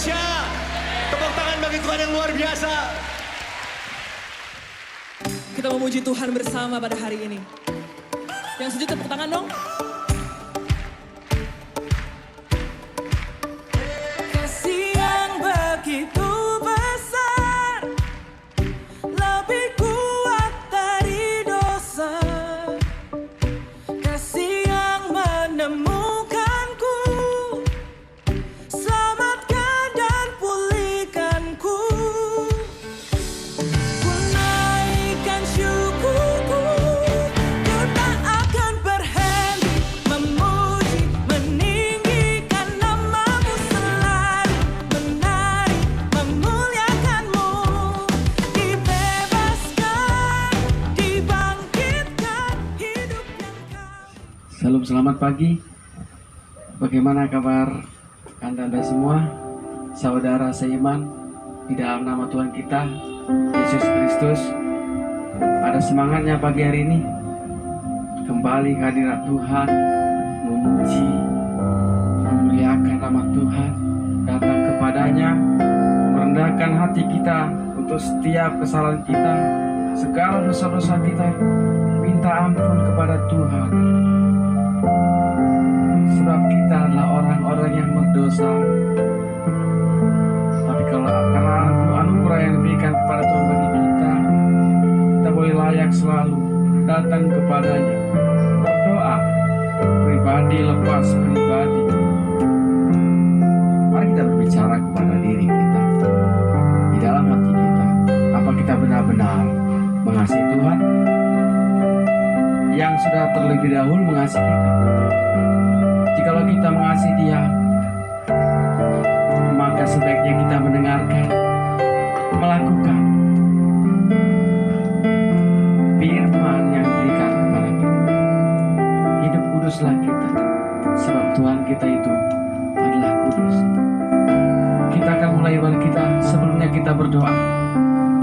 dahsyat. Tepuk tangan bagi Tuhan yang luar biasa. Kita memuji Tuhan bersama pada hari ini. Yang setuju tepuk tangan dong. Kasih yang begitu besar, lebih kuat dari dosa. Kasih yang menemukanku, selamatkan dan pulihkanku. Ku naikkan syukurku, ku tak akan berhenti memuji, meninggikan namamu selalu, menari, memuliakanmu. Dibebaskan, dibangkitkan, hidup yang kau. Salam, selamat pagi. Bagaimana kabar Anda semua, saudara seiman di dalam nama Tuhan kita Yesus Kristus? Ada semangatnya pagi hari ini kembali ke hadirat Tuhan, memuji, memuliakan nama Tuhan, datang kepadanya, merendahkan hati kita untuk setiap kesalahan kita, segala dosa-dosa kita, minta ampun kepada Tuhan. Sebab kita adalah orang-orang yang berdosa. Tapi karena anugerah yang diberikan kepada Tuhan bagi kita boleh layak selalu datang kepadanya, berdoa pribadi lepas pribadi. Mari kita berbicara kepada diri kita, di dalam hati kita, apa kita benar-benar mengasihi Tuhan yang sudah terlebih dahulu mengasihi kita? Jikalau kita mengasihi Dia, maka sebaiknya kita mendengarkan, melakukan firman yang diberikan kepada kita. Hidup kuduslah kita, sebab Tuhan kita itu adalah kudus. Kita akan mulai ibadah kita, sebelumnya kita berdoa,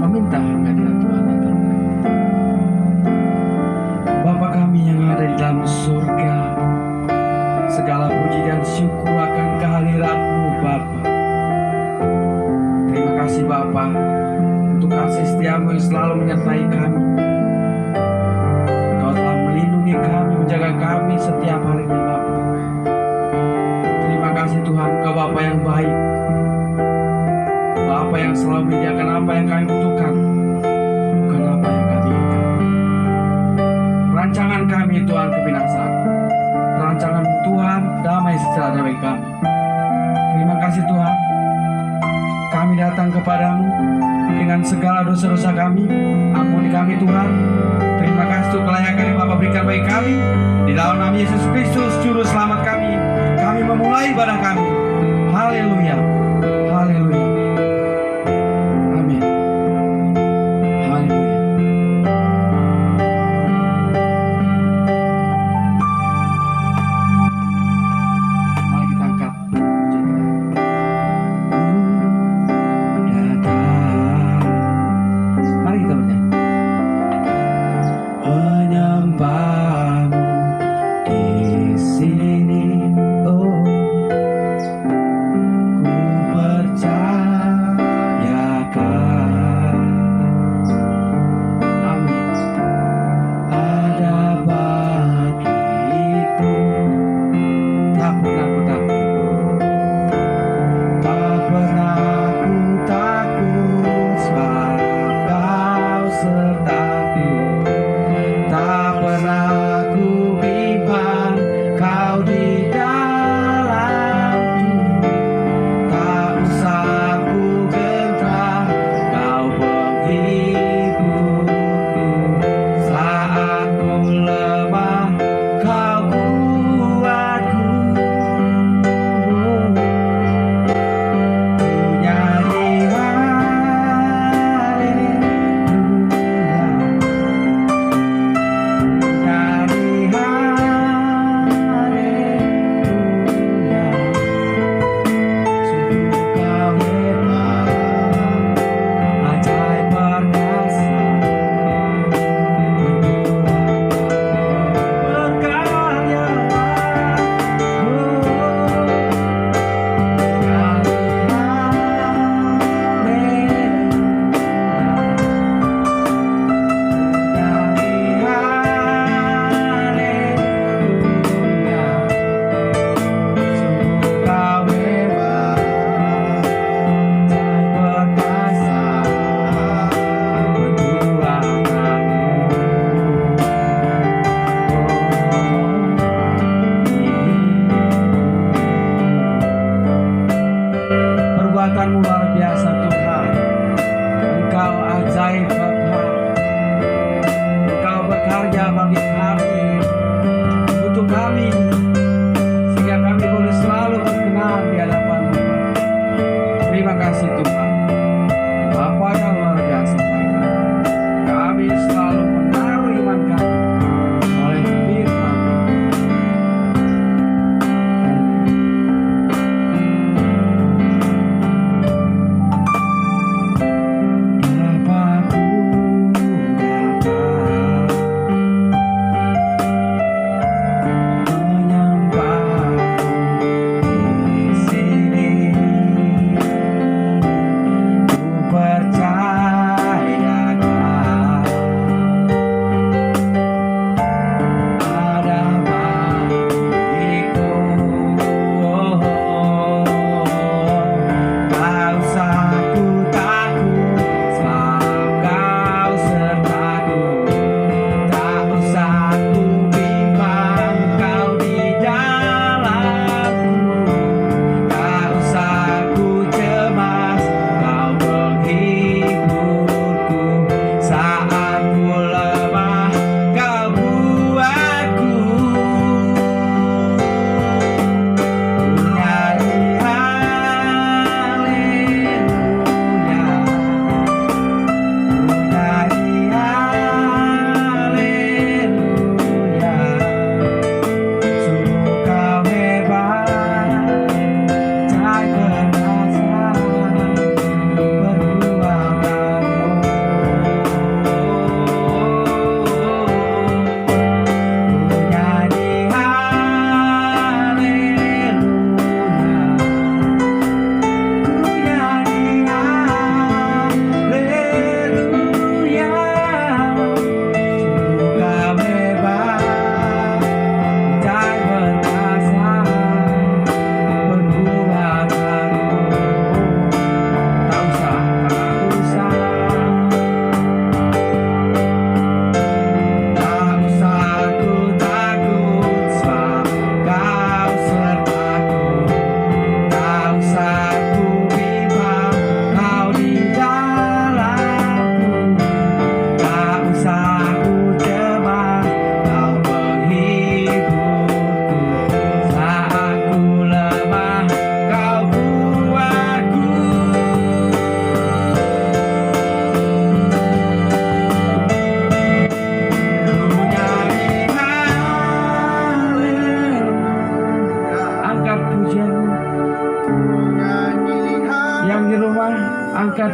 meminta kehadirat Tuhan datang. Bapa kami yang ada di dalam surga, segala puji dan syukur akan kehadirat-Mu Bapa. Terima kasih Bapa untuk kasih setia-Mu yang selalu menyertai kami. Kau telah melindungi kami, menjaga kami setiap hari Bapa. Terima kasih Tuhan, Kau Bapa yang baik, Bapa yang selalu menyediakan apa yang kami butuhkan, bukan apa yang kami inginkan. Rancangan kami Tuhan kebinasaan, rancangan Tuhan damai sejahtera bagi kami. Terima kasih Tuhan, kami datang kepadamu dengan segala dosa-dosa kami. Ampuni kami Tuhan. Terima kasih untuk kelayakan yang Bapa berikan bagi kami. Di dalam nama Yesus Kristus Juru Selamat kami memulai ibadah kami. Haleluya, haleluya, amin, haleluya. Tak pernah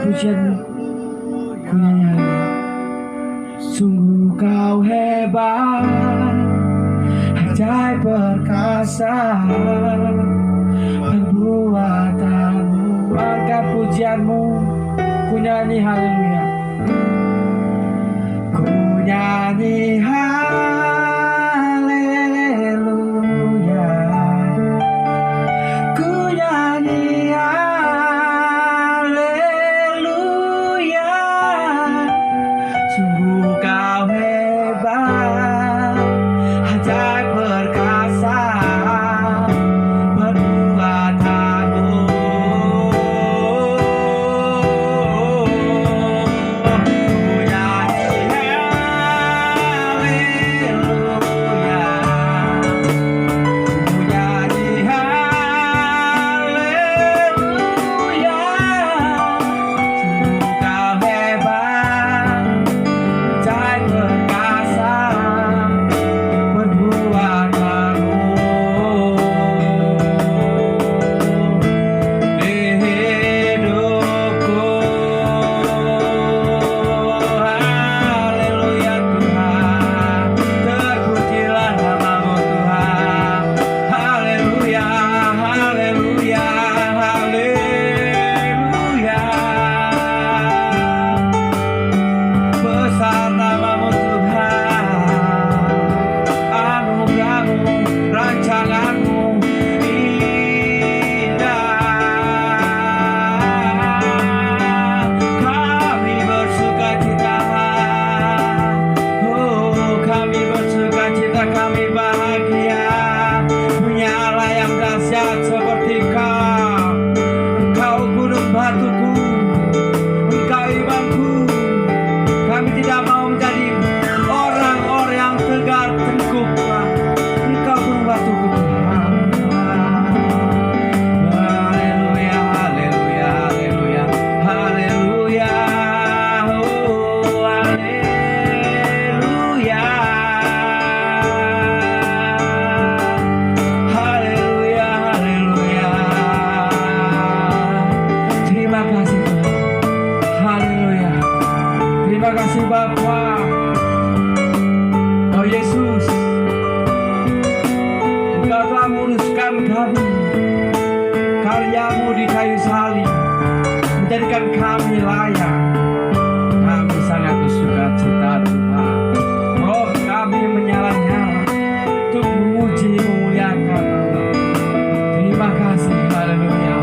pujianmu, ku nyanyi haleluya. Sungguh kau hebat, ajaib perkasa, perbuatanmu, angkat pujianmu, ku nyanyi haleluya. Ku nyanyi haleluya, ku nyanyi haleluya. Sungguh kau hebat, ajaib perkasa, perbuatanmu. Ku nyanyi haleluya, ku nyanyi haleluya. Sungguh kau hebat, ajaib perkasa, perbuatanmu. Di hidupku, haleluya Tuhan, terpujilah namamu Tuhan. Haleluya, haleluya, haleluya. Besar namamu Tuhan, anugerahmu, rancanganmu indah. Kami bersuka cita, oh kami bersuka cita, kami bahagia punya Allah yang dahsyat seperti Kau. Engkau gunung batuku, Engkau imanku. Kami tidak mau menjadi orang-orang yang tegar tengkuk, Tuhan. Engkau gunung batuku, Tuhan. Haleluya, haleluya, haleluya, haleluya, oh haleluya, haleluya, haleluya. Terima kasih Tuhan. Haleluya. Terima kasih Bapa. Oh Yesus, Engkau telah menguruskan kami. Karyamu di kayu salib menjadikan kami layak. Kami sangat bersuka cita Tuhan. Oh kami menyala-nyala untuk memuji memuliakan Allah. Terima kasih. Haleluya.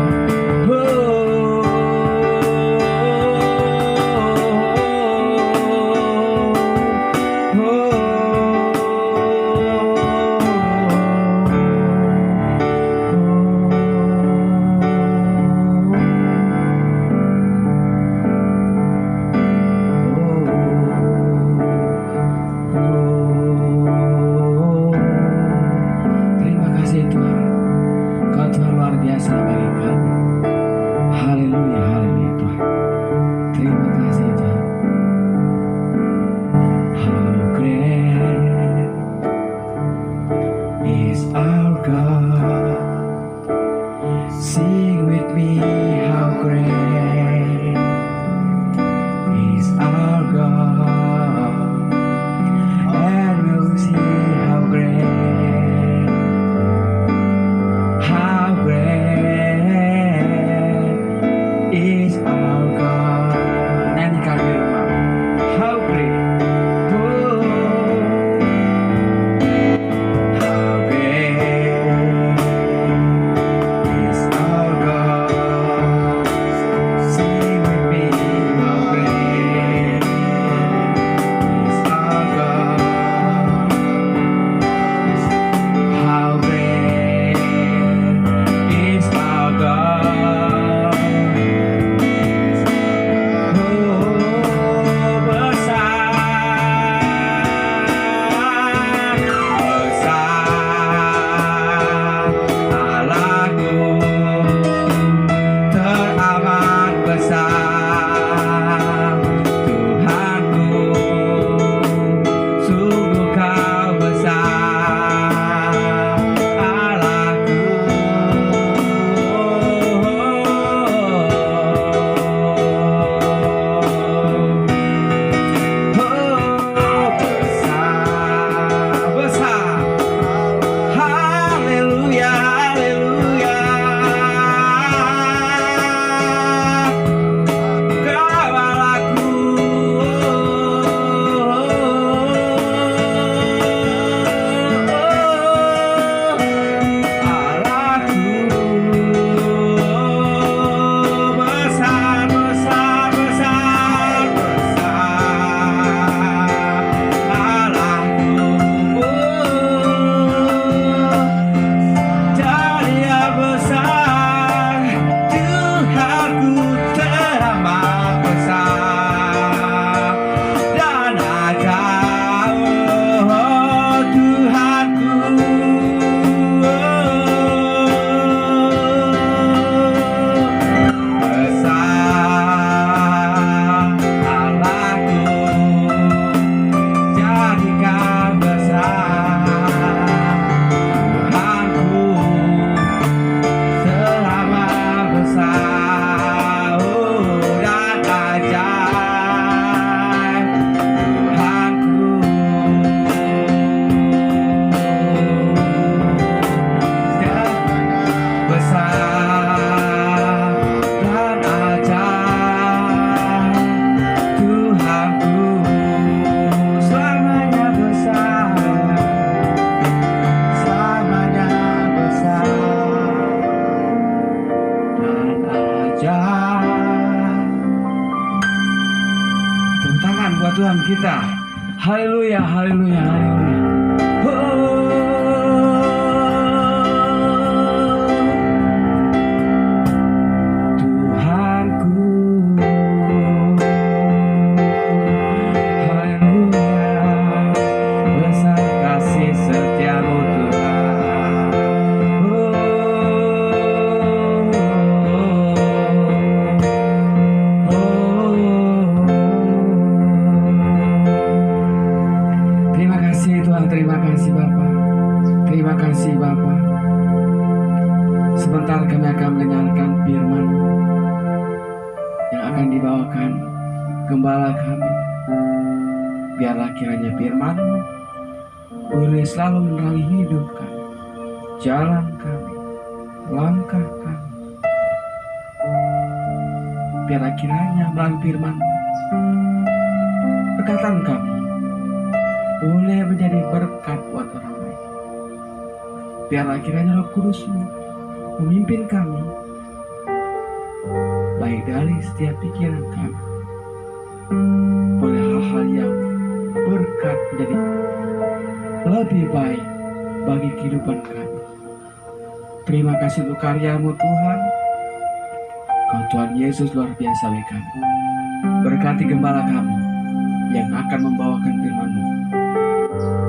kita. Haleluya, haleluya, haleluya. Tuhanku, haleluya, besar kasih setiamu Tuhan. Terima kasih Tuhan, terima kasih Bapa, terima kasih Bapa. Sebentar kami akan mendengarkan firman yang akan dibawakan gembala kami. Biarlah kiranya firman boleh selalu menerangi hidup kami, jalan kami, langkah kami. Biarlah kiranya melalui firman perkataan kami boleh menjadi berkat buat orang lain. Biarlah kiranya Roh Kudus-Mu memimpin kami, baik dari setiap pikiran kami, boleh hal-hal yang berkat menjadi lebih baik bagi kehidupan kami. Terima kasih untuk karya-Mu Tuhan. Kau Tuhan Yesus luar biasa bagi kami. Berkati gembala kami yang akan membawakan firman-Mu.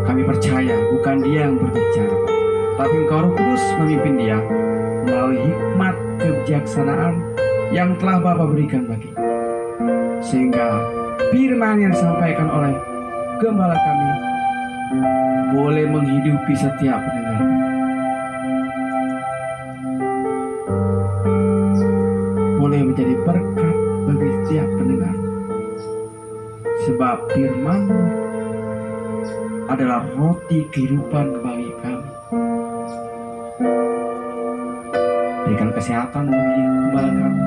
Kami percaya bukan dia yang berbicara, tapi Engkau Roh Kudus memimpin dia melalui hikmat kebijaksanaan yang telah Bapa berikan bagi. Sehingga firman yang disampaikan oleh gembala kami boleh menghidupi setiap pendengar. Boleh menjadi berkat bagi setiap pendengar. Sebab firman adalah roti kehidupan bagi kami. Berikan kesehatan bagi gembala kami.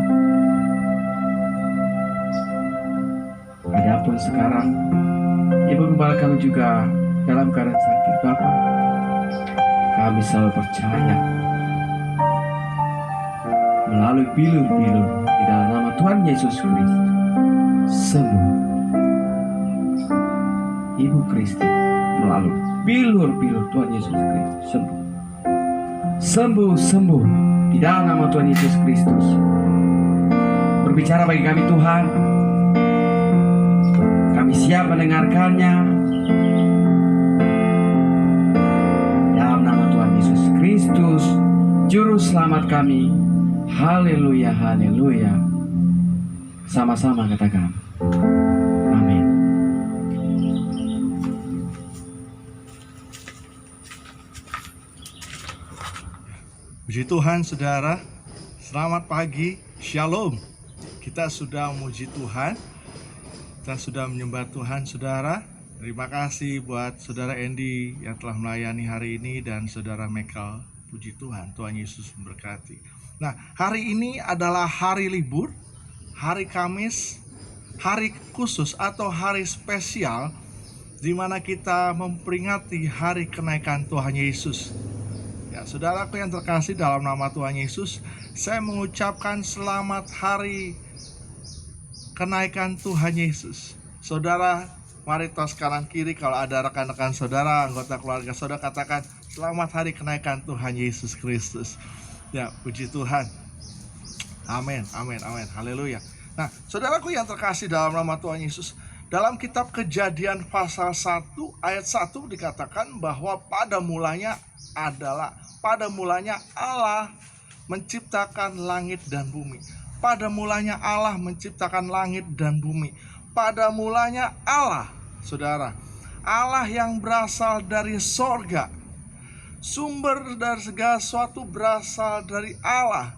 Adapun sekarang ibu gembala kami juga dalam keadaan sakit, Bapa, kami selalu percaya melalui bilur-bilur di dalam nama Tuhan Yesus Kristus sembuh. Ibu Kristi melalui bilur-bilur Tuhan Yesus Kristus sembuh. Sembuh di dalam nama Tuhan Yesus Kristus. Berbicara bagi kami Tuhan, kami siap mendengarkannya. Dalam nama Tuhan Yesus Kristus, Juru Selamat kami. Haleluya, haleluya. Sama-sama katakan amin. Puji Tuhan saudara, selamat pagi, shalom. Kita sudah memuji Tuhan, kita sudah menyembah Tuhan saudara. Terima kasih buat saudara Andy yang telah melayani hari ini dan saudara Michael. Puji Tuhan, Tuhan Yesus memberkati. Nah, hari ini adalah hari libur, hari Kamis, hari khusus atau hari spesial di mana kita memperingati hari kenaikan Tuhan Yesus. Ya, saudaraku yang terkasih, dalam nama Tuhan Yesus, saya mengucapkan selamat hari kenaikan Tuhan Yesus. Saudara, mari tos kanan kiri, kalau ada rekan-rekan saudara, anggota keluarga saudara, katakan selamat hari kenaikan Tuhan Yesus Kristus. Ya, puji Tuhan. Amin, amin, amin, haleluya. Nah, saudaraku yang terkasih dalam nama Tuhan Yesus, dalam kitab Kejadian pasal 1 ayat 1 dikatakan bahwa pada mulanya Allah menciptakan langit dan bumi. Pada mulanya Allah menciptakan langit dan bumi. Pada mulanya Allah, saudara, Allah yang berasal dari sorga. Sumber dari segala sesuatu berasal dari Allah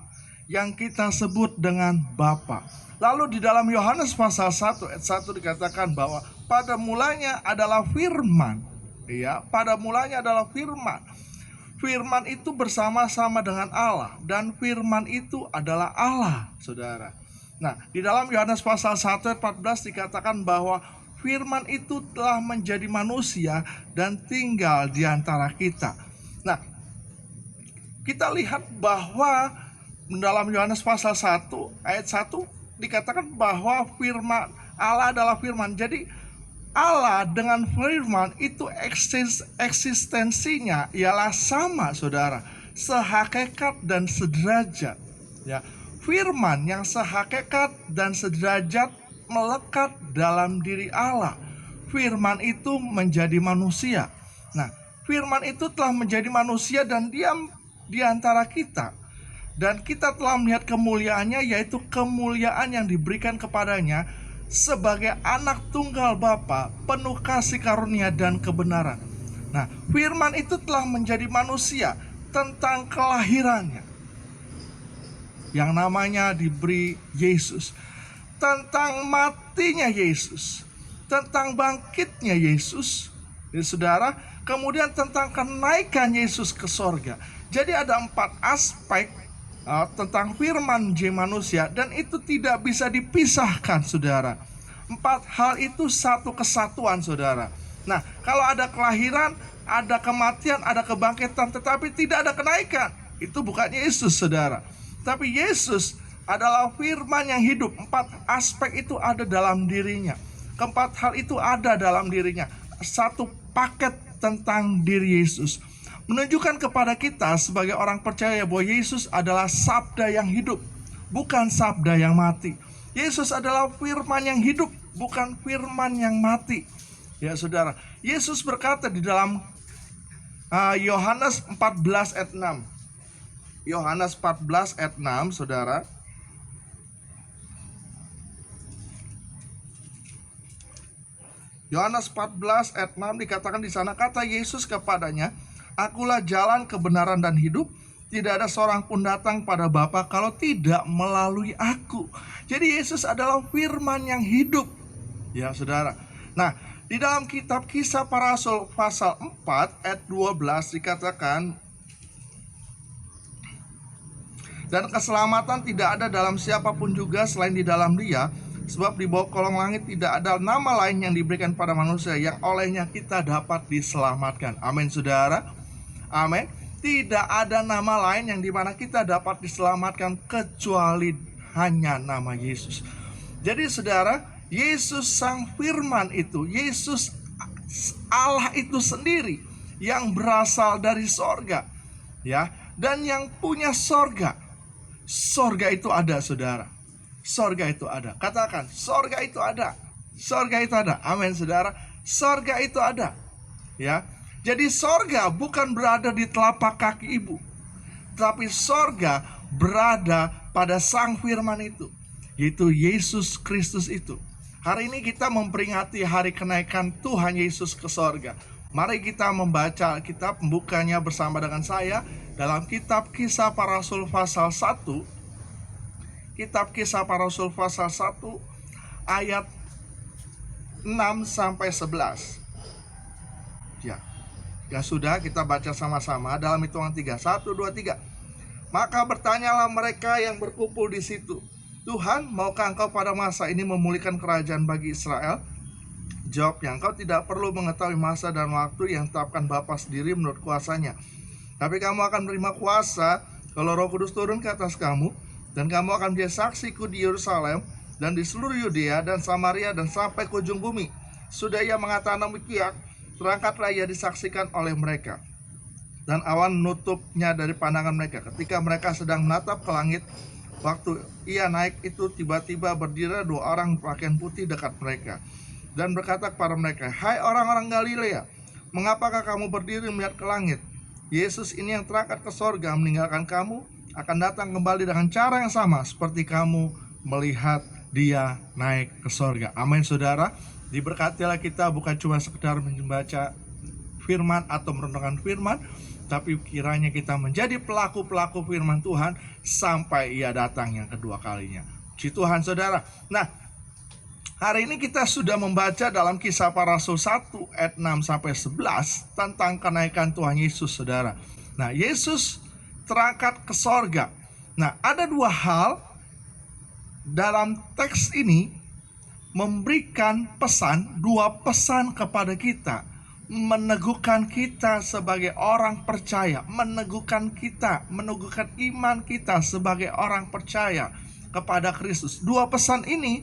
yang kita sebut dengan Bapa. Lalu di dalam Yohanes pasal 1 ayat 1 dikatakan bahwa pada mulanya adalah firman. Ya, pada mulanya adalah firman. Firman itu bersama-sama dengan Allah, dan firman itu adalah Allah, saudara. Nah, di dalam Yohanes pasal 1 ayat 14 dikatakan bahwa firman itu telah menjadi manusia dan tinggal di antara kita. Nah, kita lihat bahwa dalam Yohanes pasal 1 ayat 1 dikatakan bahwa firman Allah adalah firman. Jadi Allah dengan firman itu eksistensinya ialah sama, saudara, sehakikat dan sederajat. Ya, firman yang sehakikat dan sederajat melekat dalam diri Allah. Firman itu menjadi manusia. Nah, firman itu telah menjadi manusia dan diam di antara kita. Dan kita telah melihat kemuliaannya, yaitu kemuliaan yang diberikan kepadanya sebagai anak tunggal Bapa, penuh kasih karunia dan kebenaran. Nah, firman itu telah menjadi manusia tentang kelahirannya, yang namanya diberi Yesus, tentang matinya Yesus, tentang bangkitnya Yesus, ya saudara, kemudian tentang kenaikan Yesus ke sorga. Jadi ada 4 aspek tentang firman J manusia, dan itu tidak bisa dipisahkan, saudara. 4 hal itu satu kesatuan, saudara. Nah, kalau ada kelahiran, ada kematian, ada kebangkitan, tetapi tidak ada kenaikan, itu bukan Yesus, saudara. Tapi Yesus adalah firman yang hidup. 4 aspek itu ada dalam dirinya. Keempat hal itu ada dalam dirinya. Satu paket tentang diri Yesus, menunjukkan kepada kita sebagai orang percaya bahwa Yesus adalah sabda yang hidup, bukan sabda yang mati. Yesus adalah firman yang hidup, bukan firman yang mati. Ya saudara, Yesus berkata di dalam Yohanes 14 ayat 6. Yohanes 14 ayat 6, saudara. Yohanes 14 ayat 6 dikatakan di sana, kata Yesus kepadanya, Akulah jalan, kebenaran, dan hidup. Tidak ada seorang pun datang pada Bapa kalau tidak melalui aku. Jadi Yesus adalah firman yang hidup. Ya saudara. Nah, di dalam kitab Kisah Para Rasul pasal 4 ayat 12 dikatakan, dan keselamatan tidak ada dalam siapapun juga selain di dalam Dia, sebab di bawah kolong langit tidak ada nama lain yang diberikan pada manusia yang olehnya kita dapat diselamatkan. Amin, saudara. Amin. Tidak ada nama lain yang dimana kita dapat diselamatkan kecuali hanya nama Yesus. Jadi saudara, Yesus sang firman itu, Yesus Allah itu sendiri yang berasal dari sorga, ya, dan yang punya sorga. Sorga itu ada, saudara. Sorga itu ada. Katakan, sorga itu ada. Sorga itu ada. Amin, saudara. Sorga itu ada. Ya. Jadi sorga bukan berada di telapak kaki ibu, tapi sorga berada pada sang firman itu, yaitu Yesus Kristus itu. Hari ini kita memperingati hari kenaikan Tuhan Yesus ke sorga. Mari kita membaca kitab, membukanya bersama dengan saya dalam kitab Kisah Para Rasul pasal 1. Kitab Kisah Para Rasul pasal 1 ayat 6 sampai 11. Ya sudah, kita baca sama-sama dalam hitungan 3. 1, 2, 3. Maka bertanyalah mereka yang berkumpul di situ, Tuhan, maukah engkau pada masa ini memulihkan kerajaan bagi Israel? Jawabnya, engkau tidak perlu mengetahui masa dan waktu yang ditetapkan Bapa sendiri menurut kuasanya. Tapi kamu akan menerima kuasa kalau Roh Kudus turun ke atas kamu, dan kamu akan menjadi saksiku di Yerusalem dan di seluruh Yudea dan Samaria dan sampai ke ujung bumi. Sudah ia mengatakan demikian, terangkatlah ia disaksikan oleh mereka, dan awan menutupnya dari pandangan mereka. Ketika mereka sedang menatap ke langit, waktu ia naik itu tiba-tiba berdiri 2 orang berpakaian putih dekat mereka, dan berkata kepada mereka, Hai orang-orang Galilea, mengapakah kamu berdiri melihat ke langit? Yesus ini yang terangkat ke sorga meninggalkan kamu, akan datang kembali dengan cara yang sama seperti kamu melihat dia naik ke sorga. Amin, saudara. Diberkatilah kita bukan cuma sekedar membaca firman atau merenungkan firman, tapi kiranya kita menjadi pelaku-pelaku firman Tuhan sampai ia datang yang kedua kalinya. Puji Tuhan, saudara. Nah, hari ini kita sudah membaca dalam Kisah Para Rasul 1 ayat 6 sampai 11 tentang kenaikan Tuhan Yesus, saudara. Nah, Yesus terangkat ke sorga. Nah, ada 2 hal dalam teks ini memberikan pesan, 2 pesan kepada kita, meneguhkan kita sebagai orang percaya, meneguhkan iman kita sebagai orang percaya kepada Kristus. 2 pesan ini,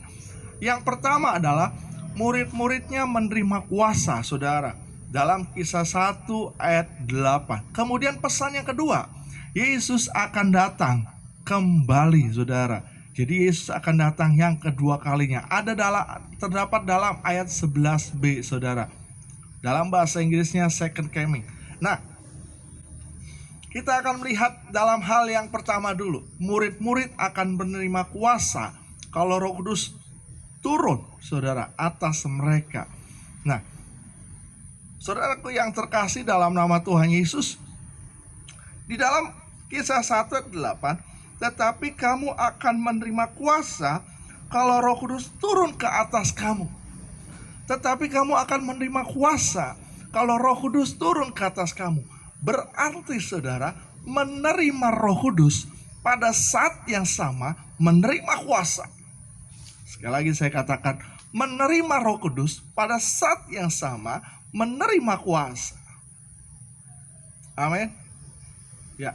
yang pertama adalah murid-muridnya menerima kuasa, saudara. Dalam Kisah 1 ayat 8. Kemudian pesan yang kedua, Yesus akan datang kembali, saudara. Jadi Yesus akan datang yang kedua kalinya. Terdapat dalam ayat 11b, saudara. Dalam bahasa Inggrisnya second coming. Nah, kita akan melihat dalam hal yang pertama dulu. Murid-murid akan menerima kuasa kalau Roh Kudus turun, saudara, atas mereka. Nah, saudaraku yang terkasih dalam nama Tuhan Yesus, di dalam Kisah 1:8, tetapi kamu akan menerima kuasa kalau Roh Kudus turun ke atas kamu. Tetapi kamu akan menerima kuasa kalau Roh Kudus turun ke atas kamu. Berarti saudara, menerima Roh Kudus pada saat yang sama menerima kuasa. Sekali lagi saya katakan, menerima Roh Kudus pada saat yang sama menerima kuasa. Amin. Ya.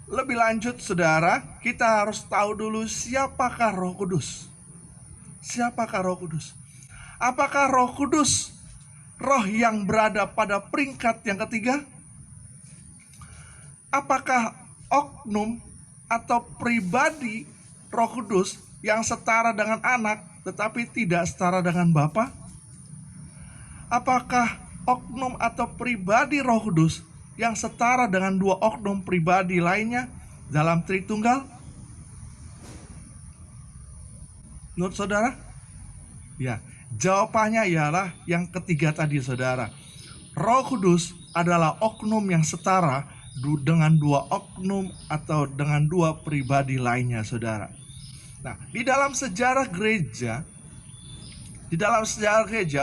Lebih lanjut saudara, kita harus tahu dulu siapakah Roh Kudus. Siapakah Roh Kudus? Apakah Roh Kudus roh yang berada pada peringkat yang ketiga? Apakah oknum atau pribadi Roh Kudus yang setara dengan anak tetapi tidak setara dengan Bapa? Apakah oknum atau pribadi Roh Kudus yang setara dengan dua oknum pribadi lainnya dalam Tritunggal? Menurut saudara? Ya, jawabannya ialah yang ketiga tadi, saudara. Roh Kudus adalah oknum yang setara dengan dua oknum atau dengan dua pribadi lainnya, saudara. Nah, di dalam sejarah gereja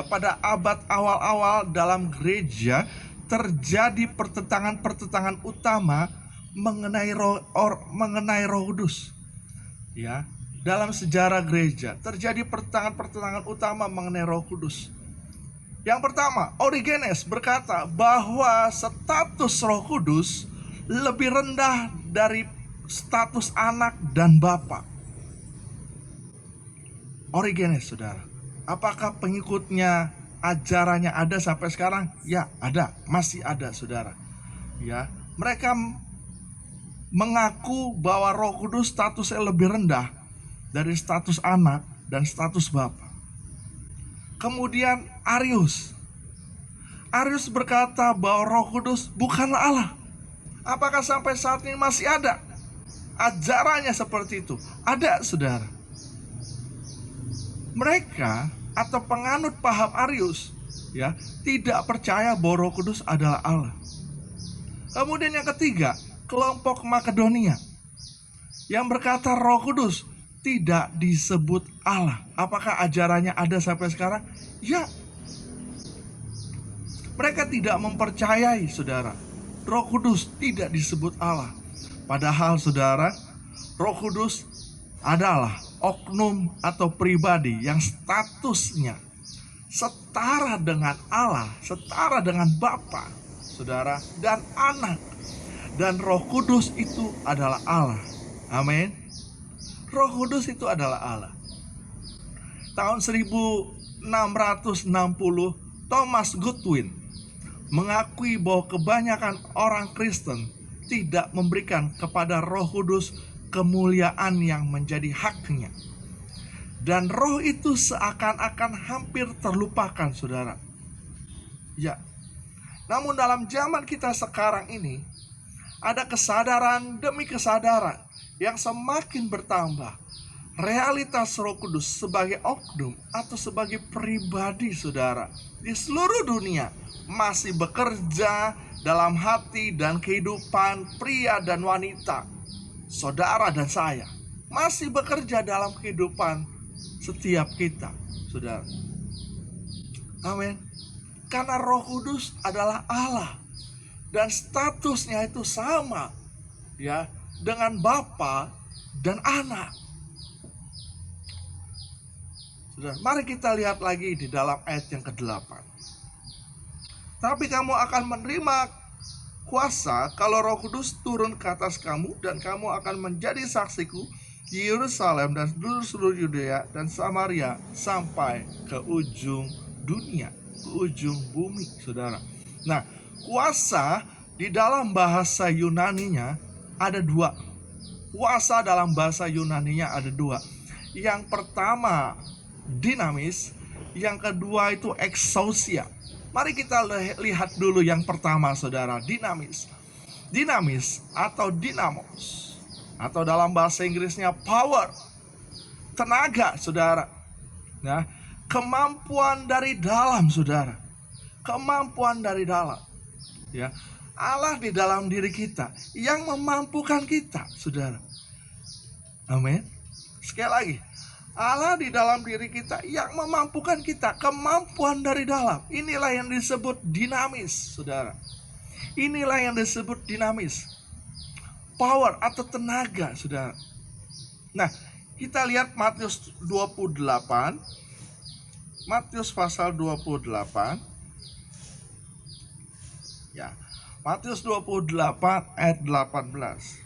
pada abad awal-awal dalam gereja terjadi pertentangan-pertentangan utama mengenai Roh Kudus. Ya, dalam sejarah gereja terjadi pertentangan-pertentangan utama mengenai Roh Kudus. Yang pertama, Origenes berkata bahwa status Roh Kudus lebih rendah dari status anak dan bapa. Origenes, saudara. Apakah pengikutnya ajarannya ada sampai sekarang? Ya, ada, masih ada, saudara. Ya, mereka mengaku bahwa Roh Kudus statusnya lebih rendah dari status anak dan status bapa. Kemudian Arius berkata bahwa Roh Kudus bukanlah Allah. Apakah sampai saat ini masih ada ajarannya seperti itu? Ada, saudara. Mereka atau penganut paham Arius, ya, tidak percaya bahwa Roh Kudus adalah Allah. Kemudian yang ketiga, kelompok Makedonia yang berkata Roh Kudus tidak disebut Allah. Apakah ajarannya ada sampai sekarang? Ya. Mereka tidak mempercayai, saudara, Roh Kudus tidak disebut Allah. Padahal, saudara, Roh Kudus adalah oknum atau pribadi yang statusnya setara dengan Allah, setara dengan Bapa, saudara, dan anak. Dan Roh Kudus itu adalah Allah. Amin. Roh Kudus itu adalah Allah. Tahun 1660, Thomas Goodwin mengakui bahwa kebanyakan orang Kristen tidak memberikan kepada Roh Kudus kemuliaan yang menjadi haknya. Dan roh itu seakan-akan hampir terlupakan, saudara. Ya. Namun dalam zaman kita sekarang ini, ada kesadaran demi kesadaran yang semakin bertambah. Realitas Roh Kudus sebagai oknum atau sebagai pribadi, saudara, di seluruh dunia masih bekerja dalam hati dan kehidupan pria dan wanita, saudara dan saya, masih bekerja dalam kehidupan setiap kita, saudara. Amin. Karena Roh Kudus adalah Allah dan statusnya itu sama, ya, dengan Bapa dan anak. Saudara, mari kita lihat lagi di dalam ayat yang ke-8. Tapi kamu akan menerima kuasa kalau Roh Kudus turun ke atas kamu, dan kamu akan menjadi saksiku Yerusalem dan seluruh Yudea dan Samaria sampai ke ujung dunia, ke ujung bumi, saudara. Nah, kuasa di dalam bahasa Yunaninya ada dua. Kuasa dalam bahasa Yunaninya ada dua. Yang pertama dinamis, yang kedua itu exousia. Mari kita lihat dulu yang pertama, saudara, dinamis. Dinamis atau dinamos, atau dalam bahasa Inggrisnya power, tenaga, saudara. Nah, kemampuan dari dalam, saudara. Kemampuan dari dalam. Ya, Allah di dalam diri kita yang memampukan kita, saudara. Amin. Sekali lagi, Allah di dalam diri kita yang memampukan kita, kemampuan dari dalam. Inilah yang disebut dinamis, saudara. Inilah yang disebut dinamis. Power atau tenaga, saudara. Nah, kita lihat Matius 28. Matius pasal 28. Ya, Matius 28 ayat 18.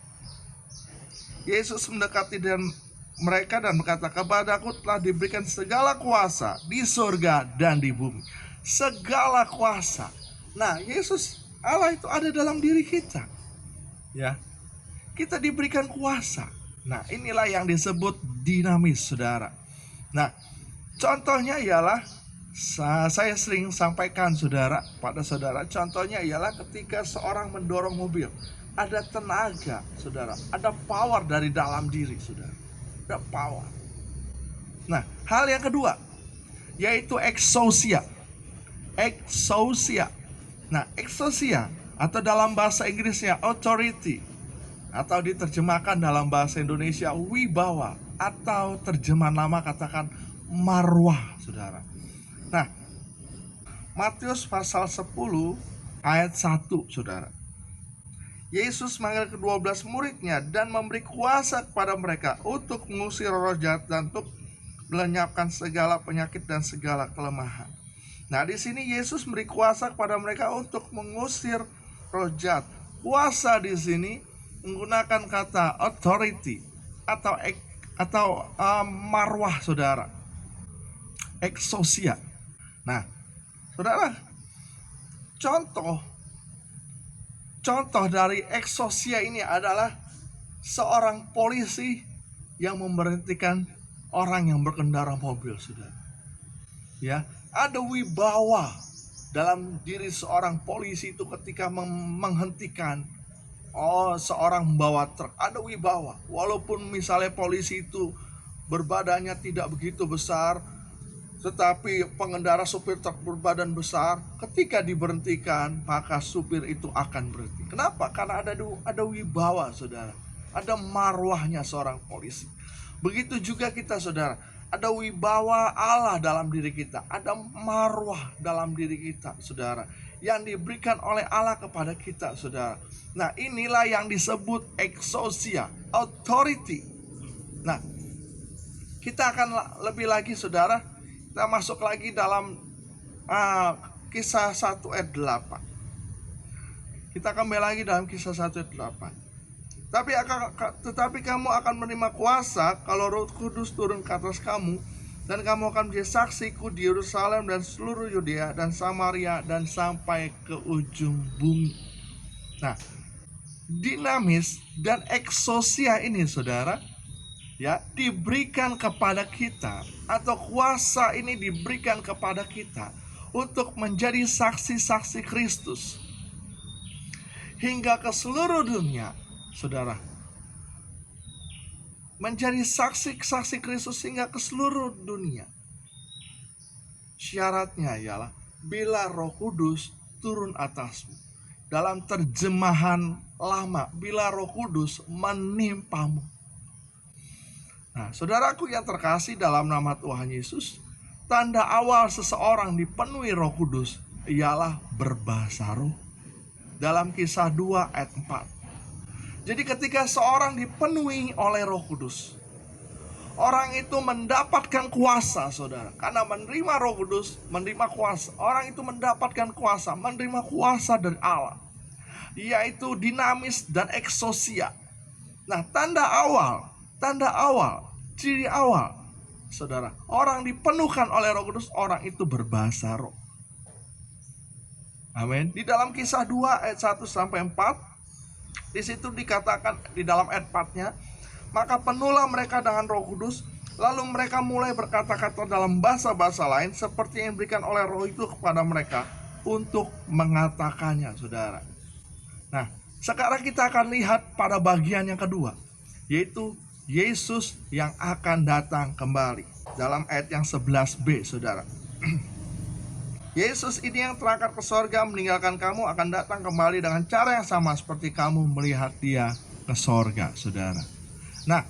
Yesus mendekati mereka dan berkata, "Kepadaku telah diberikan segala kuasa di surga dan di bumi." Segala kuasa. Nah, Yesus Allah itu ada dalam diri kita. Ya. Kita diberikan kuasa. Nah, inilah yang disebut dinamis, saudara. Nah, contohnya ialah saya sering sampaikan, saudara, pada saudara, contohnya ialah ketika seorang mendorong mobil, ada tenaga, saudara, ada power dari dalam diri, saudara. Ada power. Nah, hal yang kedua yaitu exousia. Exousia. Nah, exousia atau dalam bahasa Inggrisnya authority, atau diterjemahkan dalam bahasa Indonesia wibawa, atau terjemahan lama katakan marwah, saudara. Nah, Matius pasal 10 ayat 1, saudara. Yesus manggil ke-12 muridnya dan memberi kuasa kepada mereka untuk mengusir roh jahat dan untuk melenyapkan segala penyakit dan segala kelemahan. Nah, di sini Yesus memberi kuasa kepada mereka untuk mengusir roh jahat. Kuasa di sini menggunakan kata authority atau marwah, saudara. Exousia. Nah, saudara, contoh dari exousia ini adalah seorang polisi yang memberhentikan orang yang berkendara mobil, saudara. Ya, ada wibawa dalam diri seorang polisi itu ketika menghentikan seorang membawa truk. Ada wibawa. Walaupun misalnya polisi itu berbadannya tidak begitu besar, tetapi pengendara supir truk berbadan besar, ketika diberhentikan maka supir itu akan berhenti. Kenapa? Karena ada wibawa, saudara. Ada marwahnya seorang polisi. Begitu juga kita, saudara. Ada wibawa Allah dalam diri kita. Ada marwah dalam diri kita, saudara, yang diberikan oleh Allah kepada kita, saudara. Nah, inilah yang disebut exousia, authority. Nah, kita akan lebih lagi, saudara. Kita masuk lagi dalam Kisah 1 ayat 8. Kita kembali lagi dalam Kisah 1 ayat 8. Tetapi kamu akan menerima kuasa kalau Roh Kudus turun ke atas kamu, dan kamu akan menjadi saksiku di Yerusalem dan seluruh Yudea dan Samaria dan sampai ke ujung bumi. Nah, dinamis dan exousia ini, saudara, ya, diberikan kepada kita, atau kuasa ini diberikan kepada kita untuk menjadi saksi-saksi Kristus hingga ke seluruh dunia, saudara. Menjadi saksi-saksi Kristus hingga ke seluruh dunia. Syaratnya ialah bila Roh Kudus turun atasmu. Dalam terjemahan lama, bila Roh Kudus menimpamu. Nah, saudaraku yang terkasih dalam nama Tuhan Yesus, tanda awal seseorang dipenuhi Roh Kudus ialah berbahasa roh. Dalam Kisah 2 ayat 4. Jadi ketika seorang dipenuhi oleh Roh Kudus, orang itu mendapatkan kuasa, saudara. Karena menerima Roh Kudus, menerima kuasa. Orang itu mendapatkan kuasa, menerima kuasa dari Allah, yaitu dinamis dan exousia. Nah, tanda awal Tanda awal, ciri awal, saudara, orang dipenuhkan oleh Roh Kudus, orang itu berbahasa roh. Amin. Di dalam Kisah 2 ayat 1 sampai 4, di situ dikatakan di dalam ayat 4-nya, maka penuhlah mereka dengan Roh Kudus, lalu mereka mulai berkata-kata dalam bahasa-bahasa lain seperti yang diberikan oleh Roh itu kepada mereka untuk mengatakannya, saudara. Nah, sekarang kita akan lihat pada bagian yang kedua, yaitu Yesus yang akan datang kembali. Dalam ayat yang 11b, saudara. Yesus ini yang terangkat ke sorga meninggalkan kamu akan datang kembali dengan cara yang sama seperti kamu melihat dia ke sorga, saudara. Nah,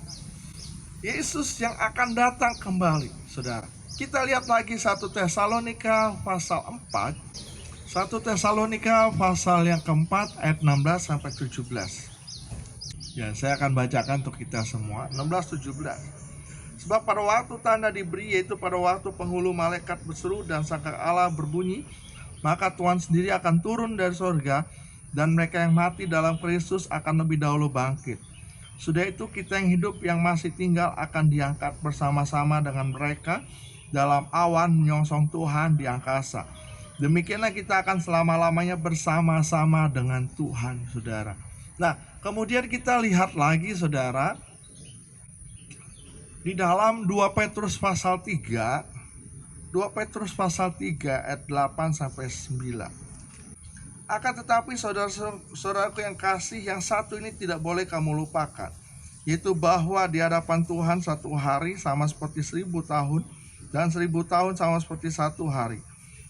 Yesus yang akan datang kembali, saudara. Kita lihat lagi 1 Tesalonika pasal 4. 1 Tesalonika pasal yang keempat ayat 16 sampai 17. Ya, saya akan bacakan untuk kita semua. 16-17. Sebab pada waktu tanda diberi, yaitu pada waktu penghulu malaikat berseru dan sangkakala berbunyi, maka Tuhan sendiri akan turun dari sorga, dan mereka yang mati dalam Kristus akan lebih dahulu bangkit. Sudah itu kita yang hidup yang masih tinggal akan diangkat bersama-sama dengan mereka dalam awan menyongsong Tuhan di angkasa. Demikianlah kita akan selama-lamanya bersama-sama dengan Tuhan, saudara. Nah, kemudian kita lihat lagi, saudara, di dalam 2 Petrus pasal 3, 2 Petrus pasal 3 ayat 8 sampai 9. Akan tetapi saudara-saudaraku yang kasih, yang satu ini tidak boleh kamu lupakan, yaitu bahwa di hadapan Tuhan satu hari sama seperti 1000 tahun, dan 1000 tahun sama seperti satu hari.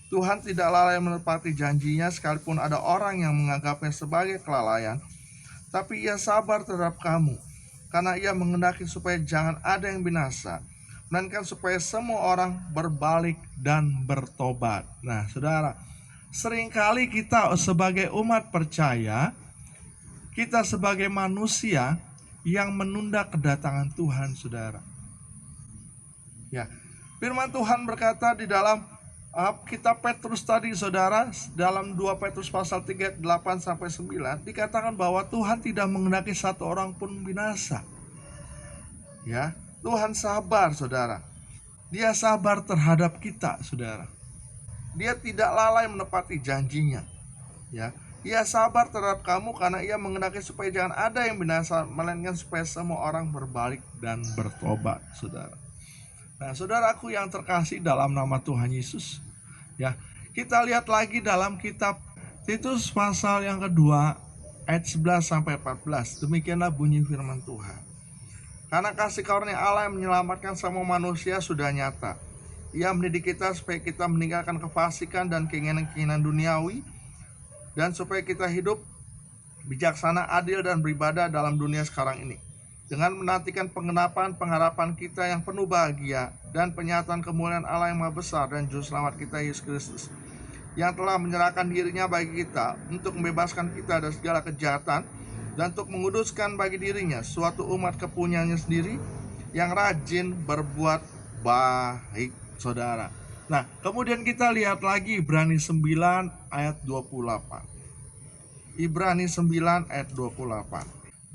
Tuhan tidak lalai menepati janjinya, sekalipun ada orang yang menganggapnya sebagai kelalaian, tapi ia sabar terhadap kamu, karena ia menghendaki supaya jangan ada yang binasa, melainkan supaya semua orang berbalik dan bertobat. Nah, saudara, seringkali kita sebagai umat percaya, kita sebagai manusia yang menunda kedatangan Tuhan, saudara. Ya, firman Tuhan berkata di dalam kitab Petrus tadi, saudara, dalam 2 Petrus pasal 3 8 sampai 9 dikatakan bahwa Tuhan tidak menghendaki satu orang pun binasa. Ya, Tuhan sabar, saudara. Dia sabar terhadap kita, saudara. Dia tidak lalai menepati janjinya. Ya, ia sabar terhadap kamu karena ia menghendaki supaya jangan ada yang binasa, melainkan supaya semua orang berbalik dan bertobat, saudara. Nah, saudaraku yang terkasih dalam nama Tuhan Yesus, ya, kita lihat lagi dalam kitab Titus pasal yang kedua ayat 11 sampai 14. Demikianlah bunyi firman Tuhan. Karena kasih karunia Allah yang menyelamatkan semua manusia sudah nyata. Ia mendidik kita supaya kita meninggalkan kefasikan dan keinginan-keinginan duniawi, dan supaya kita hidup bijaksana, adil, dan beribadah dalam dunia sekarang ini, dengan menantikan penggenapan pengharapan kita yang penuh bahagia dan penyataan kemuliaan Allah yang Maha Besar dan Juru Selamat kita Yesus Kristus, yang telah menyerahkan dirinya bagi kita untuk membebaskan kita dari segala kejahatan dan untuk menguduskan bagi dirinya suatu umat kepunyaannya sendiri yang rajin berbuat baik, saudara. Nah, kemudian kita lihat lagi Ibrani 9 ayat 28. Ibrani 9 ayat 28.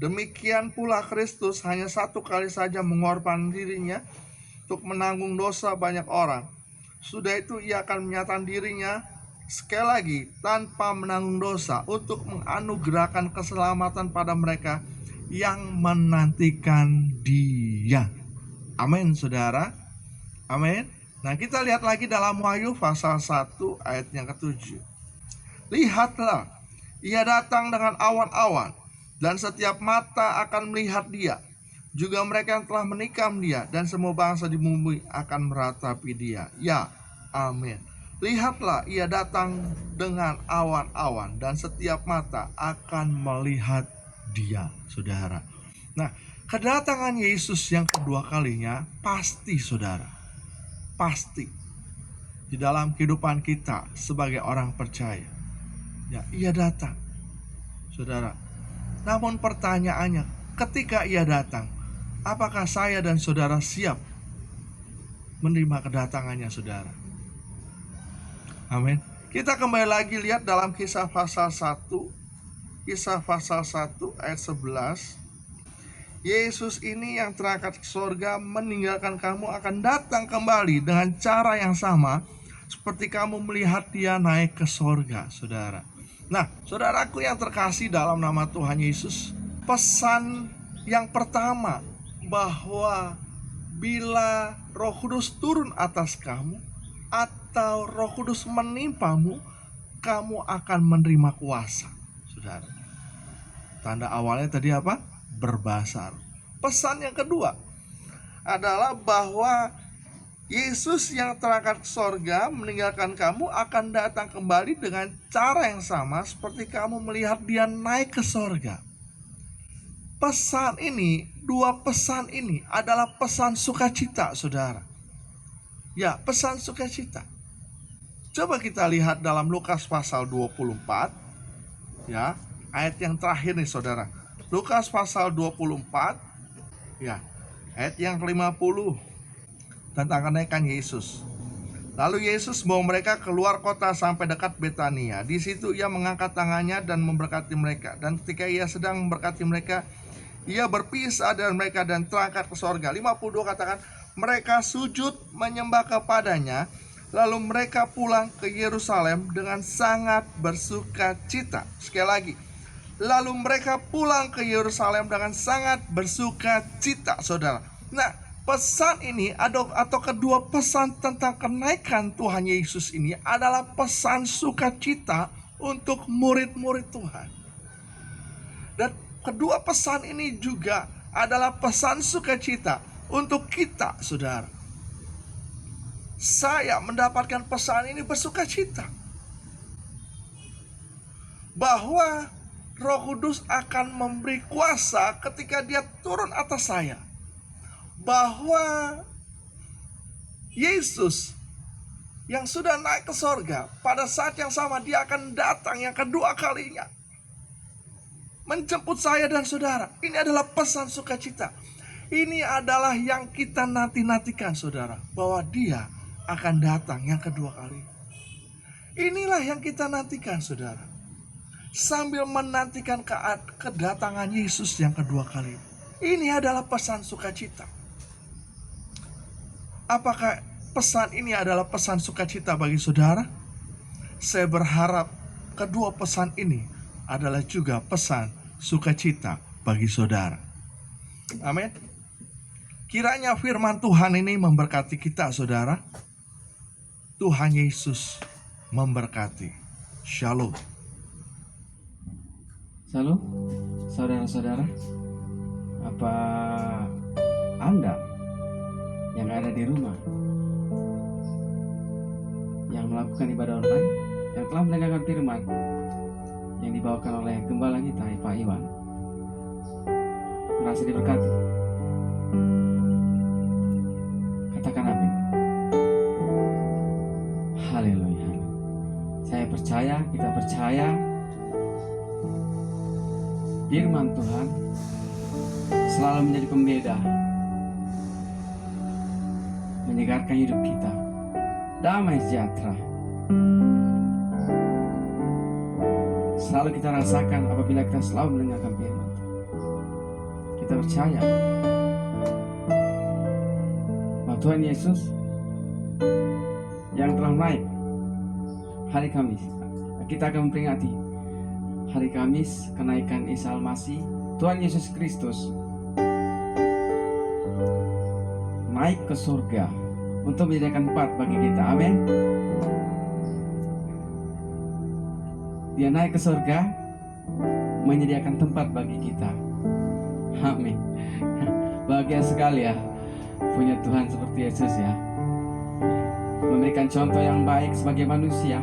Demikian pula Kristus hanya satu kali saja mengorbankan dirinya untuk menanggung dosa banyak orang. Sudah itu ia akan menyatakan dirinya sekali lagi tanpa menanggung dosa untuk menganugerahkan keselamatan pada mereka yang menantikan Dia. Amin, saudara. Amin. Nah, kita lihat lagi dalam Wahyu pasal 1 ayat yang ke-7. Lihatlah, ia datang dengan awan-awan, dan setiap mata akan melihat Dia, juga mereka yang telah menikam Dia, dan semua bangsa di bumi akan meratapi Dia. Ya, amin. Lihatlah, ia datang dengan awan-awan, dan setiap mata akan melihat Dia, saudara. Nah, kedatangan Yesus yang kedua kalinya pasti, saudara, pasti di dalam kehidupan kita sebagai orang percaya. Ya, ia datang, saudara. Namun pertanyaannya, ketika ia datang, apakah saya dan saudara siap menerima kedatangannya, saudara? Amin. Kita kembali lagi lihat dalam Kisah pasal 1. Kisah pasal 1 ayat 11. Yesus ini yang terangkat ke sorga meninggalkan kamu akan datang kembali dengan cara yang sama seperti kamu melihat dia naik ke sorga, saudara. Nah, saudaraku yang terkasih dalam nama Tuhan Yesus, pesan yang pertama bahwa bila Roh Kudus turun atas kamu atau Roh Kudus menimpamu, kamu akan menerima kuasa, saudara. Tanda awalnya tadi apa? Berbahasa. Pesan yang kedua adalah bahwa Yesus yang terangkat ke sorga meninggalkan kamu akan datang kembali dengan cara yang sama seperti kamu melihat dia naik ke sorga. Pesan ini, dua pesan ini adalah pesan sukacita, saudara. Ya, pesan sukacita. Coba kita lihat dalam Lukas pasal 24, ya, ayat yang terakhir nih, saudara. Lukas pasal 24, ya, ayat yang ke-50 tentang kenaikan Yesus. Lalu Yesus membawa mereka keluar kota sampai dekat Betania. Di situ ia mengangkat tangannya dan memberkati mereka. Dan ketika ia sedang memberkati mereka, ia berpisah dari mereka dan terangkat ke sorga. 52 katakan, mereka sujud menyembah kepadanya. Lalu mereka pulang ke Yerusalem dengan sangat bersuka cita. Sekali lagi, lalu mereka pulang ke Yerusalem dengan sangat bersuka cita, saudara. Nah, pesan ini atau kedua pesan tentang kenaikan Tuhan Yesus ini adalah pesan sukacita untuk murid-murid Tuhan. Dan kedua pesan ini juga adalah pesan sukacita untuk kita, saudara. Saya mendapatkan pesan ini bersukacita bahwa Roh Kudus akan memberi kuasa ketika dia turun atas saya. Bahwa Yesus yang sudah naik ke sorga, pada saat yang sama dia akan datang yang kedua kalinya menjemput saya dan saudara. Ini adalah pesan sukacita. Ini adalah yang kita nanti-nantikan, saudara, bahwa dia akan datang yang kedua kali. Inilah yang kita nantikan, saudara, sambil menantikan kedatangan Yesus yang kedua kali. Ini adalah pesan sukacita. Apakah pesan ini adalah pesan sukacita bagi saudara? Saya berharap kedua pesan ini adalah juga pesan sukacita bagi saudara. Amin. Kiranya firman Tuhan ini memberkati kita, saudara. Tuhan Yesus memberkati. Shalom. Salam, saudara-saudara. Apa Anda yang ada di rumah, yang melakukan ibadah online, yang telah mendengarkan firman yang dibawakan oleh gembala kita, Pak Iwan, merasa diberkati? Katakan amin. Haleluya. Saya percaya, kita percaya firman Tuhan selalu menjadi pembeda, menyegarkan hidup kita, damai sejahtera. Selalu kita rasakan apabila kita selalu mendengarkan firman Tuhan. Kita percaya bahwa Tuhan Yesus yang telah naik hari Kamis, kita akan memperingati hari Kamis kenaikan Isa Al-Masih, Tuhan Yesus Kristus naik ke surga untuk menyediakan tempat bagi kita. Amin. Dia naik ke surga menyediakan tempat bagi kita. Amin. Bahagia sekali ya punya Tuhan seperti Yesus ya, memberikan contoh yang baik sebagai manusia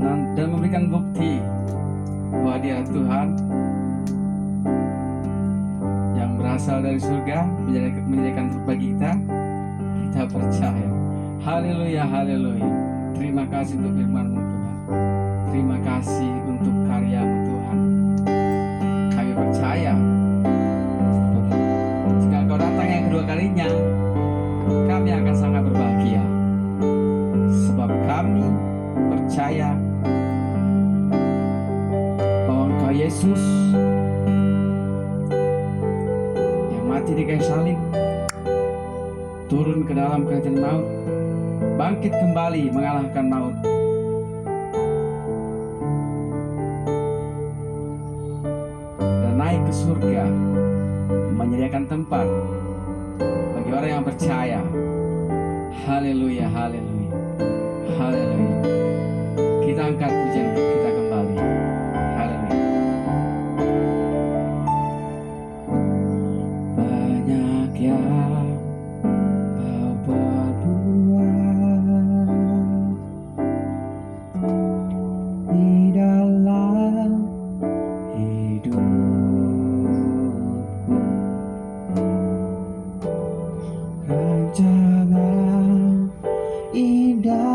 dan memberikan bukti bahwa dia Tuhan yang berasal dari surga menyediakan tempat bagi kita. Kita percaya. Haleluya, haleluya. Terima kasih untuk firman-Mu Tuhan. Terima kasih untuk karya-Mu Tuhan. Kami percaya jika Engkau datang yang kedua kalinya, kami akan sangat berbahagia, sebab kami percaya bahwa Engkau Yesus mati di kayu salib, turun ke dalam kerajaan maut, bangkit kembali mengalahkan maut. Dan naik ke surga, menyediakan tempat bagi orang yang percaya. Haleluya, haleluya, haleluya. Kita angkat pujian kita kembali. Haleluya. Banyak yang kau perbuat di dalam hidupku, rancangan indahmu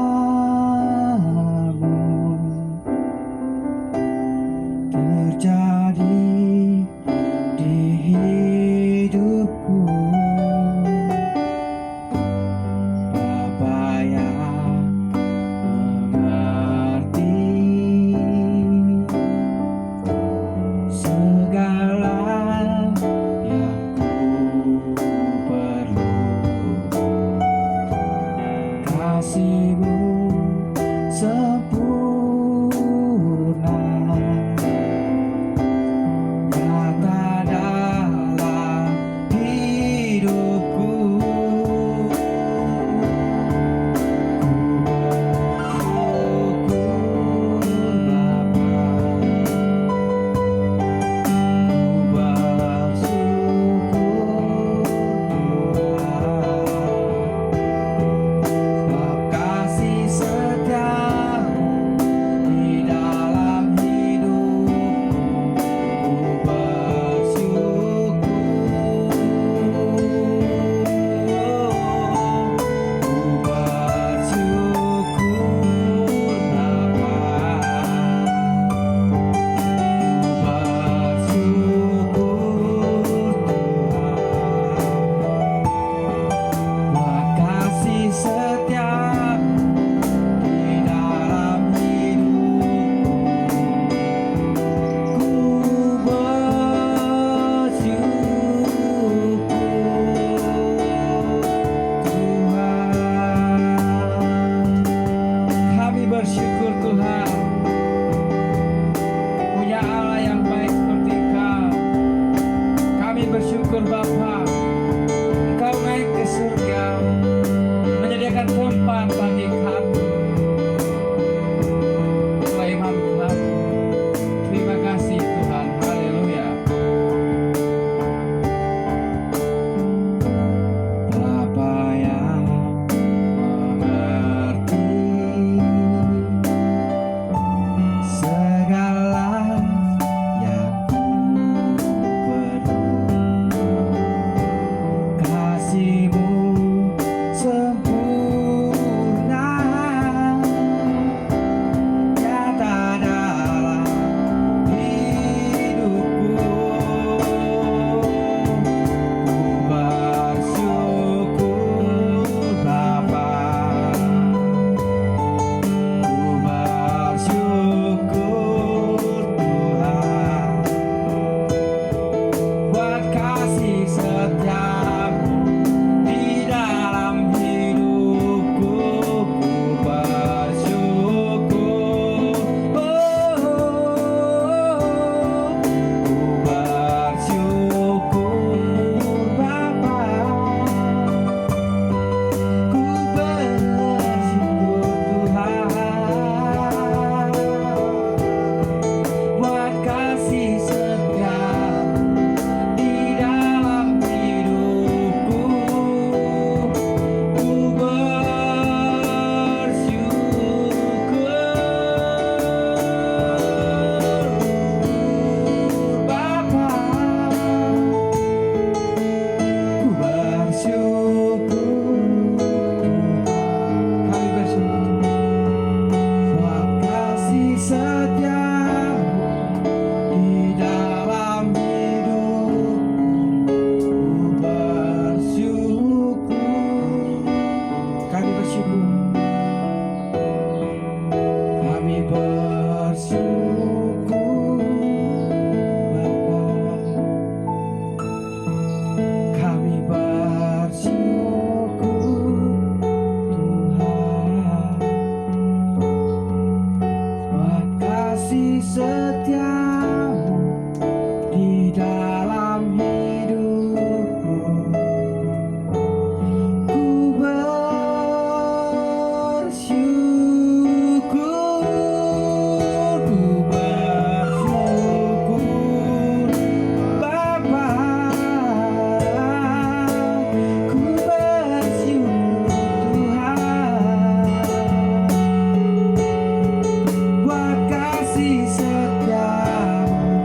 kasih setiamu di dalam hidupku. Ku bersyukur, Bapa. Ku bersyukur Tuhan, buat kasih setiamu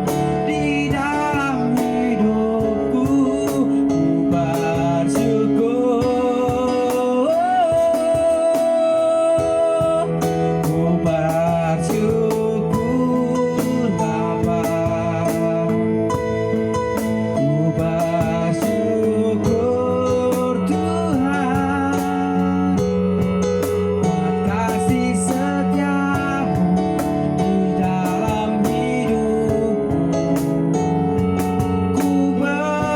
di dalam hidupku. Ku bersyukur, Bapa. Ku bersyukur Tuhan, buat kasih setiamu di dalam hidupku. Ku bersyukur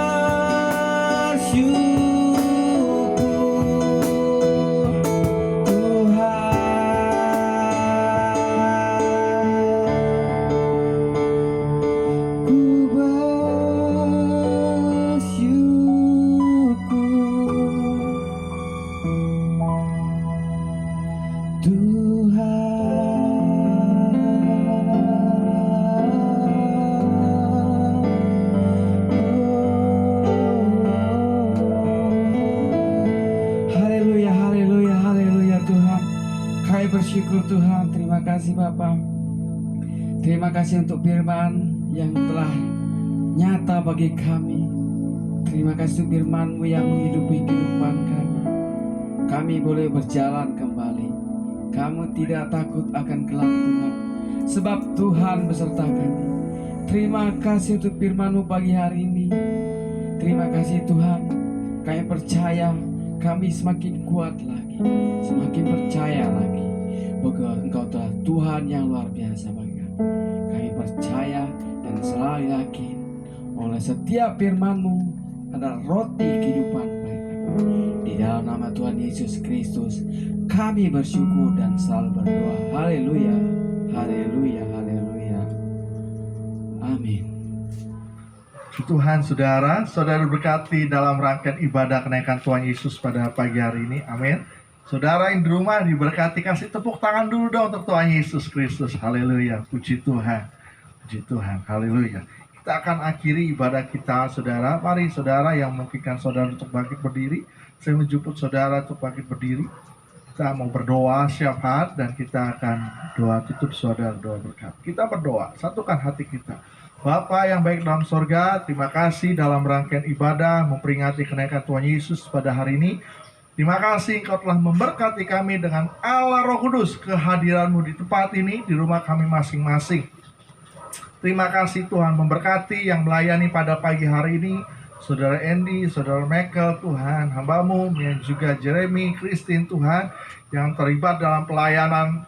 Tuhan. Ku bersyukur Tuhan. Haleluya, haleluya, haleluya Tuhan. Kami bersyukur Tuhan. Terima kasih Bapa. Terima kasih untuk firman yang telah nyata bagi kami. Terima kasih untuk firman-Mu yang menghidupi kehidupan kami. Kami boleh berjalan kembali. Kamu tidak takut akan gelap Tuhan, sebab Tuhan beserta kami. Terima kasih untuk firman-Mu pagi hari ini. Terima kasih Tuhan. Kami percaya kami semakin kuat lagi, semakin percaya lagi bahwa Engkau telah Tuhan yang luar biasa bagi kami. Kami percaya dan selalu yakin oleh setiap firman-Mu adalah roti kehidupan bagi kami. Di dalam nama Tuhan Yesus Kristus kami bersyukur dan selalu berdoa. Haleluya, haleluya, haleluya. Amin. Tuhan, saudara berkati dalam rangkaian ibadah kenaikan Tuhan Yesus pada pagi hari ini. Amin. Saudara yang di rumah diberkati, kasih tepuk tangan dulu dong untuk Tuhan Yesus Kristus. Haleluya, puji Tuhan, puji Tuhan, haleluya. Kita akan akhiri ibadah kita, saudara. Mari saudara yang memungkinkan saudara untuk bangkit berdiri. Saya menjemput saudara untuk bangkit berdiri. Kita mau berdoa syafaat dan kita akan doa tutup saudara, doa berkat. Kita berdoa, satukan hati kita. Bapa yang baik dalam sorga, terima kasih dalam rangkaian ibadah memperingati kenaikan Tuhan Yesus pada hari ini. Terima kasih Engkau telah memberkati kami dengan Allah Roh Kudus, kehadiran-Mu di tempat ini, di rumah kami masing-masing. Terima kasih Tuhan memberkati yang melayani pada pagi hari ini, Saudara Andy, Saudara Michael, Tuhan, hamba-Mu, yang juga Jeremy, Christine, Tuhan, yang terlibat dalam pelayanan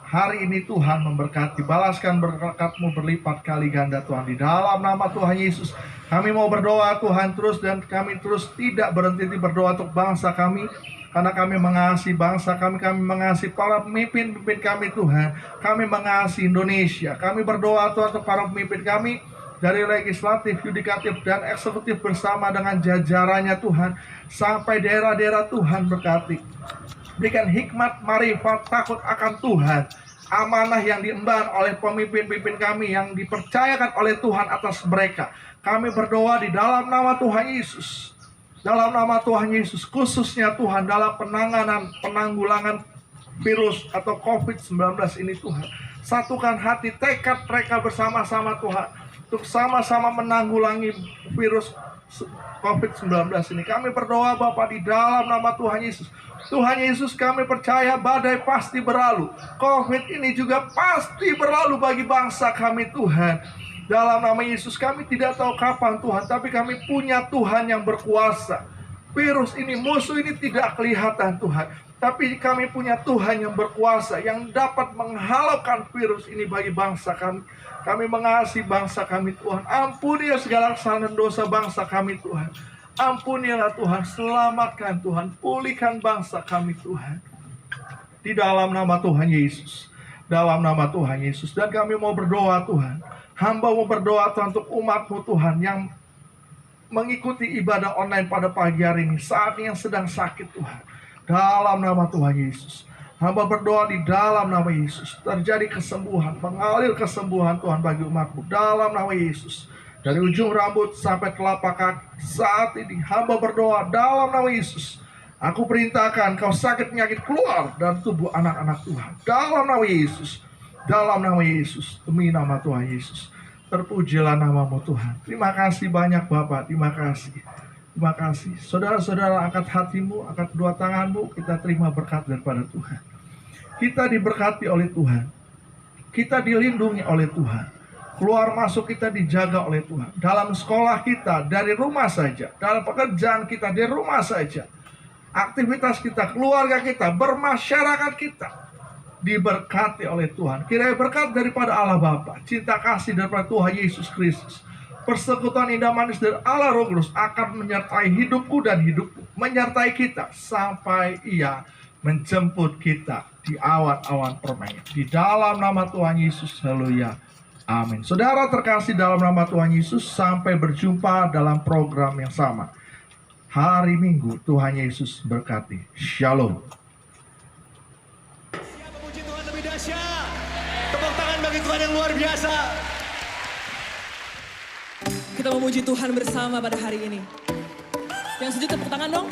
hari ini. Tuhan memberkati, balaskan berkat-Mu berlipat kali ganda Tuhan. Di dalam nama Tuhan Yesus kami mau berdoa Tuhan terus, dan kami terus tidak berhenti berdoa untuk bangsa kami. Karena kami mengasihi bangsa kami mengasihi para pemimpin-pemimpin kami Tuhan. Kami mengasihi Indonesia. Kami berdoa Tuhan untuk para pemimpin kami dari legislatif, yudikatif, dan eksekutif bersama dengan jajarannya Tuhan. Sampai daerah-daerah Tuhan berkati. Berikan hikmat, marifat, takut akan Tuhan. Amanah yang diemban oleh pemimpin-pemimpin kami yang dipercayakan oleh Tuhan atas mereka. Kami berdoa di dalam nama Tuhan Yesus. Dalam nama Tuhan Yesus, khususnya Tuhan dalam penanggulangan virus atau COVID-19 ini Tuhan. Satukan hati tekad mereka bersama-sama Tuhan, untuk sama-sama menanggulangi virus COVID-19 ini. Kami berdoa Bapa di dalam nama Tuhan Yesus. Tuhan Yesus, kami percaya badai pasti berlalu. COVID ini juga pasti berlalu bagi bangsa kami Tuhan. Dalam nama Yesus kami tidak tahu kapan Tuhan, tapi kami punya Tuhan yang berkuasa. Virus ini, musuh ini tidak kelihatan Tuhan, tapi kami punya Tuhan yang berkuasa, yang dapat menghalaukan virus ini bagi bangsa kami. Kami mengasihi bangsa kami Tuhan. Ampunilah segala kesalahan dan dosa bangsa kami Tuhan. Ampunilah Tuhan, selamatkan Tuhan, pulihkan bangsa kami Tuhan. Di dalam nama Tuhan Yesus. dalam nama Tuhan Yesus. Dan kami mau berdoa Tuhan, hamba mau berdoa Tuhan untuk umat-Mu Tuhan yang mengikuti ibadah online pada pagi hari ini, saat ini yang sedang sakit Tuhan. Dalam nama Tuhan Yesus, hamba berdoa di dalam nama Yesus, terjadi kesembuhan, mengalir kesembuhan Tuhan bagi umat-Mu. Dalam nama Yesus, dari ujung rambut sampai telapak kaki, saat ini hamba berdoa dalam nama Yesus. Aku perintahkan kau sakit penyakit keluar dari tubuh anak-anak Tuhan. Dalam nama Yesus. Dalam nama Yesus. Demi nama Tuhan Yesus. Terpujilah namamu Tuhan. Terima kasih banyak Bapak. Terima kasih. Terima kasih. Saudara-saudara, angkat hatimu, angkat kedua tanganmu. Kita terima berkat daripada Tuhan. Kita diberkati oleh Tuhan. Kita dilindungi oleh Tuhan. Keluar masuk kita dijaga oleh Tuhan. Dalam sekolah kita, dari rumah saja. Dalam pekerjaan kita, dari rumah saja. Aktivitas kita, keluarga kita, bermasyarakat kita diberkati oleh Tuhan. Kiranya berkat daripada Allah Bapa, cinta kasih daripada Tuhan Yesus Kristus, persekutuan indah manis dari Allah Roh Kudus akan menyertai hidupku dan hidupku, menyertai kita sampai Ia menjemput kita di awan-awan permainan. Di dalam nama Tuhan Yesus, haleluya. Amin. Saudara terkasih dalam nama Tuhan Yesus, sampai berjumpa dalam program yang sama. Hari Minggu, Tuhan Yesus berkati. Shalom. Siapa puji Tuhan lebih dahsyat? Tepuk tangan bagi Tuhan yang luar biasa. Kita memuji Tuhan bersama pada hari ini. Yang setuju tepuk tangan dong.